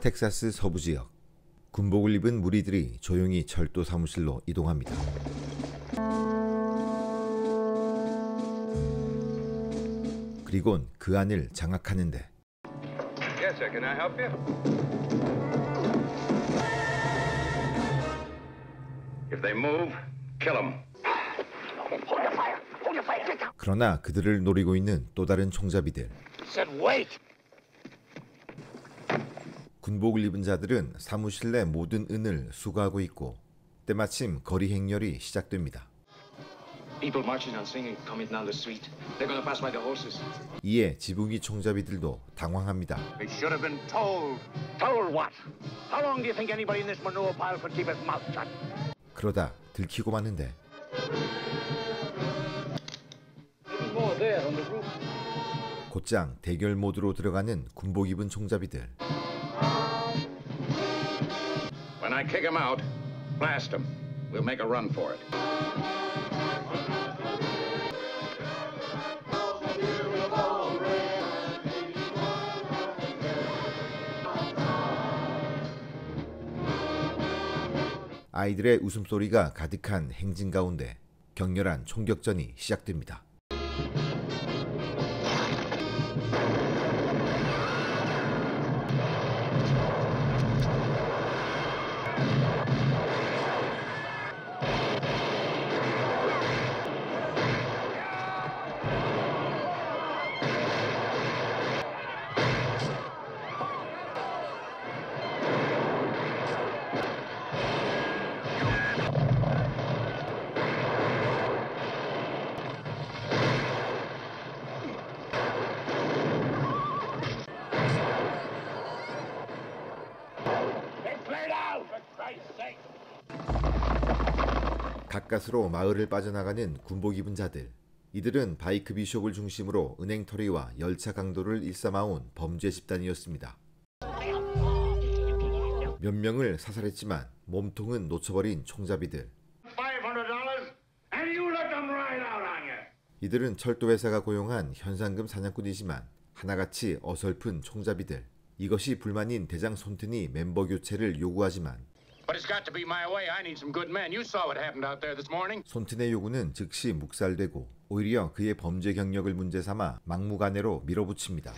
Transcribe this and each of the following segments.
텍사스 서부 지역, 군복을 입은 무리들이 조용히 철도 사무실로 이동합니다. 그리곤 그 안을 장악하는데 Yes, sir. Can I help you? If they move, kill them. 그러나 그들을 노리고 있는 또 다른 총잡이들. 군복을 입은 자들은 사무실 내 모든 은을 수거하고 있고 때마침 거리 행렬이 시작됩니다. 이에 지붕이 총잡이들도 당황합니다. 그러다 들키고 마는데 곧장 대결 모드로 들어가는 군복 입은 총잡이들. When I kick him out, blast him. We'll make a run for it. 아이들의 웃음소리가 가득한 행진 가운데 격렬한 총격전이 시작됩니다. 가까스로 마을을 빠져나가는 군복 입은 자들. 이들은 바이크 비숍을 중심으로 은행털이와 열차 강도를 일삼아온 범죄 집단이었습니다. 몇 명을 사살했지만 몸통은 놓쳐버린 총잡이들. 이들은 철도회사가 고용한 현상금 사냥꾼이지만 하나같이 어설픈 총잡이들. 이것이 불만인 대장 손튼이 멤버 교체를 요구하지만 손튼의 요구는 즉시 묵살되고 오히려 그의 범죄 경력을 문제 삼아 막무가내로 밀어붙입니다.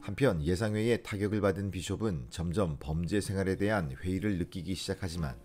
한편 예상외의 타격을 받은 비숍은 점점 범죄 생활에 대한 회의를 느끼기 시작하지만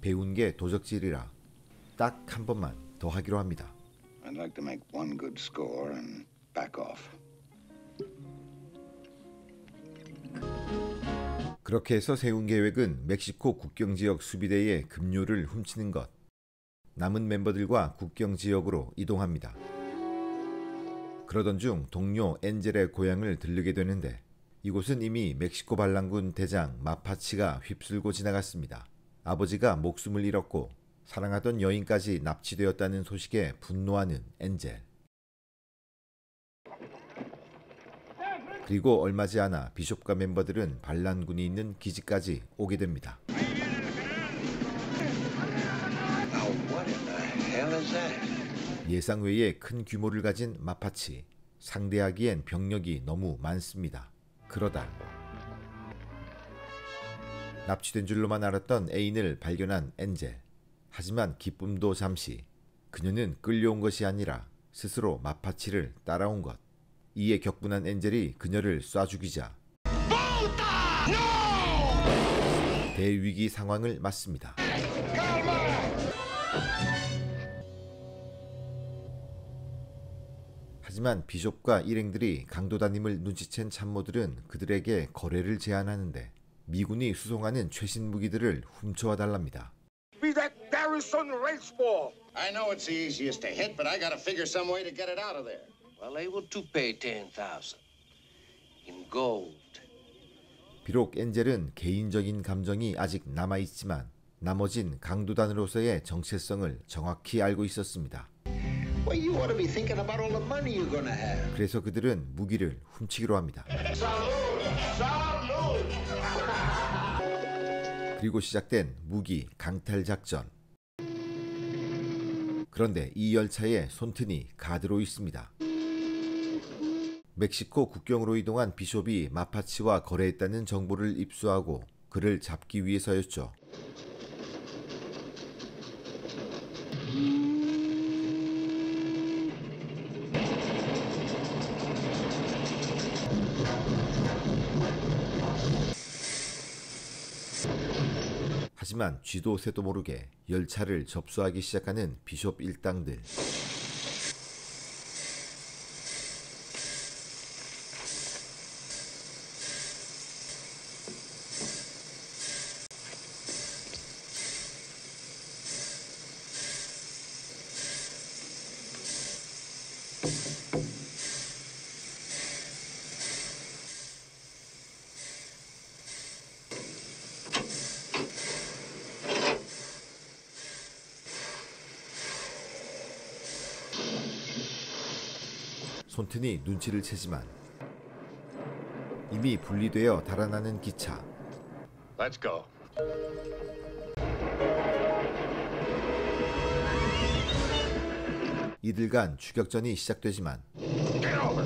배운 게 도적질이라 딱 한 번만 더 하기로 합니다. I'd like to make one good score and back off. 그렇게 해서 세운 계획은 멕시코 국경 지역 수비대의 급료를 훔치는 것. 남은 멤버들과 국경 지역으로 이동합니다. 그러던 중 동료 엔젤의 고향을 들르게 되는데 이곳은 이미 멕시코 반란군 대장 마파치가 휩쓸고 지나갔습니다. 아버지가 목숨을 잃었고 사랑하던 여인까지 납치되었다는 소식에 분노하는 엔젤. 그리고 얼마 지 않아 비숍과 멤버들은 반란군이 있는 기지까지 오게 됩니다. 예상 외의 큰 규모를 가진 마파치. 상대하기엔 병력이 너무 많습니다. 그러다 납치된 줄로만 알았던 애인을 발견한 엔젤. 하지만 기쁨도 잠시. 그녀는 끌려온 것이 아니라 스스로 마파치를 따라온 것. 이에 격분한 엔젤이 그녀를 쏴 죽이자 대위기 상황을 맞습니다. 하지만 비숍과 일행들이 강도단임을 눈치챈 참모들은 그들에게 거래를 제안하는데 미군이 수송하는 최신 무기들을 훔쳐와 달랍니다. I know it's the easiest to hit, but I gotta figure some way to get it out of there. Well, able to pay 10,000 in gold. 비록 엔젤은 개인적인 감정이 아직 남아있지만 나머진 강도단으로서의 정체성을 정확히 알고 있었습니다. Well, you ought to be thinking about all the money you're gonna have. 그래서 그들은 무기를 훔치기로 합니다. 그리고 시작된 무기 강탈 작전. 그런데 이 열차에 손튼이 가드로 있습니다. 멕시코 국경으로 이동한 비숍이 마파치와 거래했다는 정보를 입수하고 그를 잡기 위해서였죠. 하지만 쥐도 새도 모르게 열차를 접수하기 시작하는 비숍 일당들. 손튼이 눈치를 채지만 이미 분리되어 달아나는 기차. Let's go. 이들 간 추격전이 시작되지만 Get over.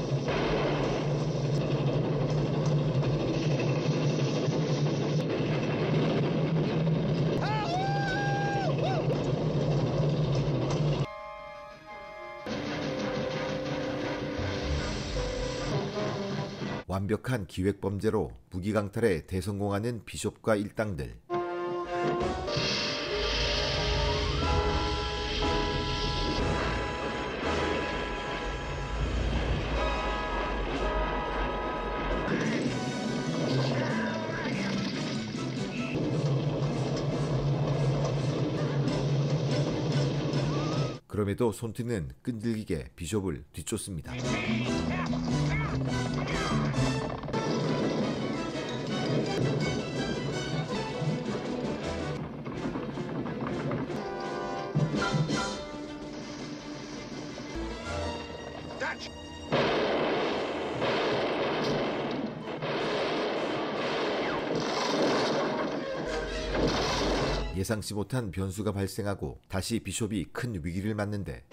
완벽한 기획범죄로 무기강탈에 대성공하는 비숍과 일당들. 그럼에도 손튼은 끈질기게 비숍을 뒤쫓습니다. Dutch. 예상치 못한 변수가 발생하고 다시 비숍이 큰 위기를 맞는데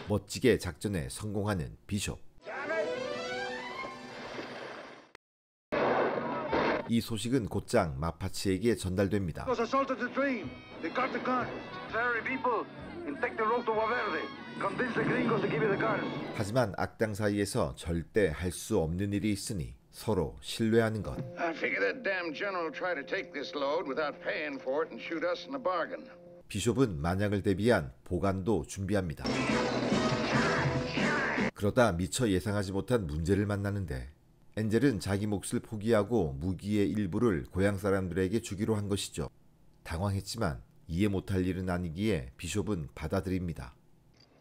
멋지게 작전에 성공하는 비숍. 이 소식은 곧장 마파치에게 전달됩니다. Los assaulted the train. They got the guns. Sorry, people. And take the road to Valverde. Convince the gringos to give you the guns. 하지만 악당 사이에서 절대 할 수 없는 일이 있으니 서로 신뢰하는 것. I figure that damn general will try to take this load without paying for it and shoot us in the bargain. 비숍은 만약을 대비한 보관도 준비합니다. 그러다 미처 예상하지 못한 문제를 만나는데 엔젤은 자기 몫을 포기하고 무기의 일부를 고향 사람들에게 주기로 한 것이죠. 당황했지만 이해 못할 일은 아니기에 비숍은 받아들입니다.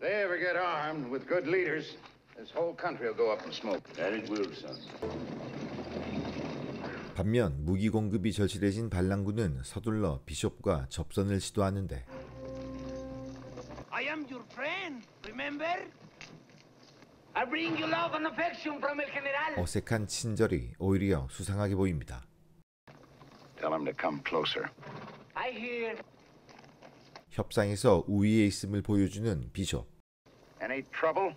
They ever get armed with good leaders, this whole country will go up in smoke. That it will, son. 반면 무기 공급이 절실해진 반란군은 서둘러 비숍과 접선을 시도하는데 I am your friend, remember? I bring you love and affection from El General. 어색한 친절이 오히려 수상하게 보입니다. Tell him to come closer. I hear. 협상에서 우위에 있음을 보여주는 비숍. Any trouble?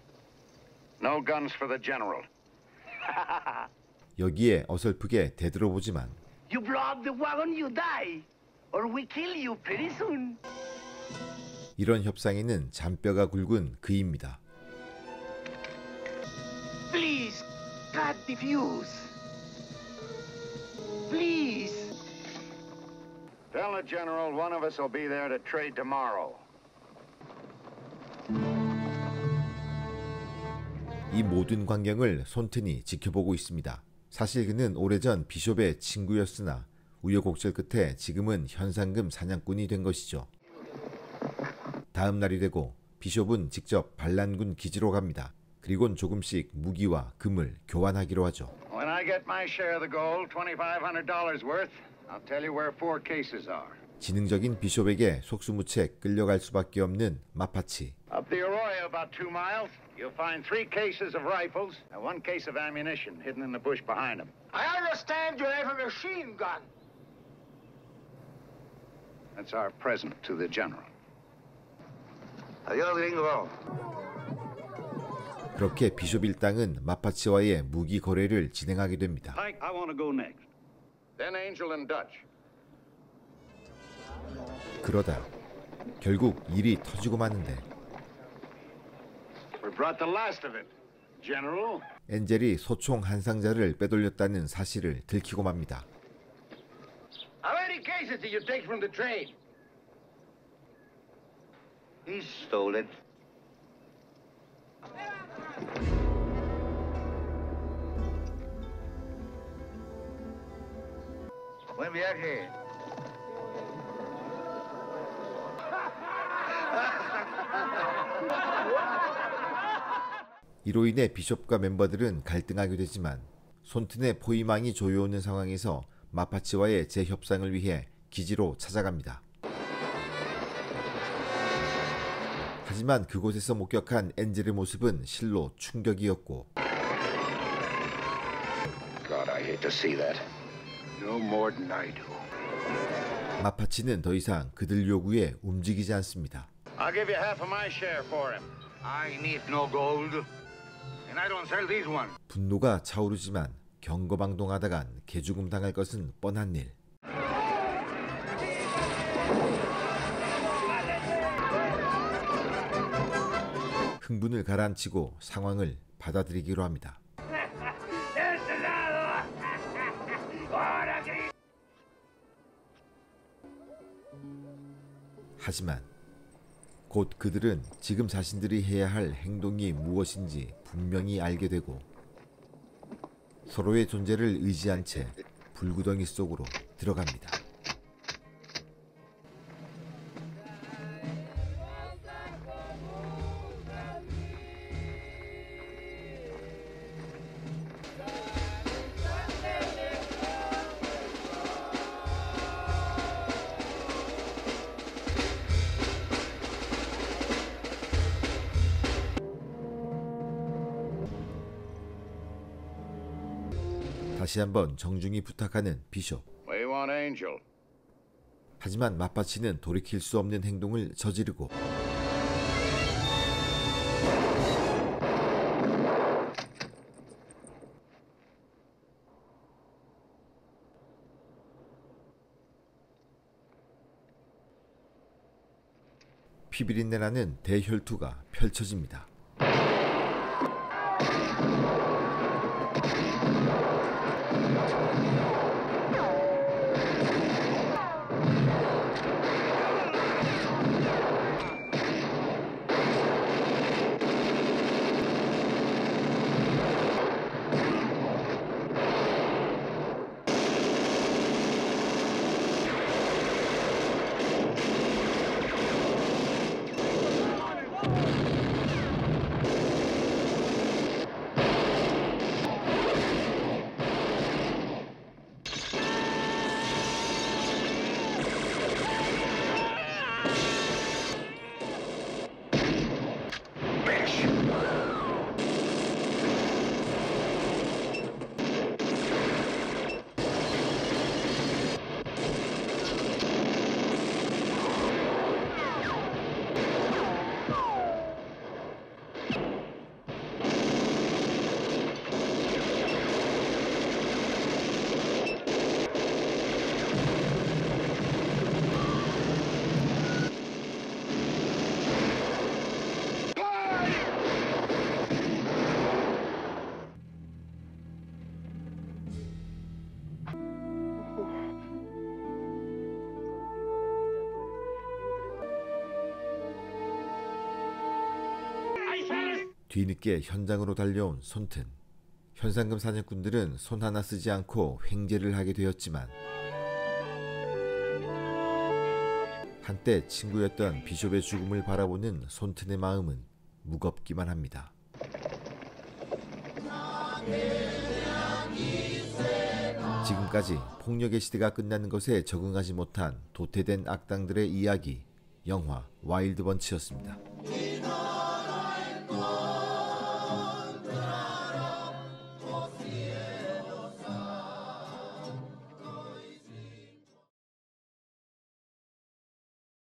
No guns for the general. 여기에 어설프게 되돌아보지만 You blow up the wagon, you die. Or we kill you pretty soon. 이런 협상에는 잔뼈가 굵은 그입니다. Please, cut the fuse. Please. Tell the general one of us will be there to trade tomorrow. 이 모든 광경을 손튼이 지켜보고 있습니다. 사실 그는 오래전 비숍의 친구였으나 우여곡절 끝에 지금은 현상금 사냥꾼이 된 것이죠. 다음 날이 되고 비숍은 직접 반란군 기지로 갑니다. 그리곤 조금씩 무기와 금을 교환하기로 하죠. When I I get my share of the gold, $2,500 worth, I'll tell you where 4 cases are. 지능적인 비숍에게 속수무책 끌려갈 수밖에 없는 마파치. Up the Arroyo about 2 miles, you'll find 3 cases of rifles and 1 case of ammunition hidden in the bush behind them. I understand you have a machine gun. That's our present to the general. Adiós, gringo. 그렇게 비숍 일당은 마파치와의 무기 거래를 진행하게 됩니다. Pike, I want to go next. Then Angel and Dutch. 그러다 결국 일이 터지고 마는데 We brought the last of it, General. 엔젤이 소총 한 상자를 빼돌렸다는 사실을 들키고 맙니다. How many cases did you take from the train? He stole it. Buen viaje. 이로 인해 비숍과 멤버들은 갈등하게 되지만 손튼의 포위망이 조여오는 상황에서 마파치와의 재협상을 위해 기지로 찾아갑니다. 하지만 그곳에서 목격한 엔젤의 모습은 실로 충격이었고 God, I hate to see that. No more than I do. 마파치는 더 이상 그들 요구에 움직이지 않습니다. I'll give you half of my share for him. I need no gold. And I don't sell these ones. 분노가 차오르지만 경거방동하다간 개죽음 당할 것은 뻔한 일. 흥분을 가라앉히고 상황을 받아들이기로 합니다. 하지만 곧 그들은 지금 자신들이 해야 할 행동이 무엇인지 분명히 알게 되고 서로의 존재를 의지한 채 불구덩이 속으로 들어갑니다. 다시 한번 정중히 부탁하는 비숍. We want Angel. 하지만 마파치는 돌이킬 수 없는 행동을 저지르고 피비린내 나는 대혈투가 펼쳐집니다. 뒤늦게 현장으로 달려온 손튼. 현상금 사냥꾼들은 손 하나 쓰지 않고 횡재를 하게 되었지만 한때 친구였던 비숍의 죽음을 바라보는 손튼의 마음은 무겁기만 합니다. 지금까지 폭력의 시대가 끝나는 것에 적응하지 못한 도태된 악당들의 이야기, 영화 와일드 번치였습니다.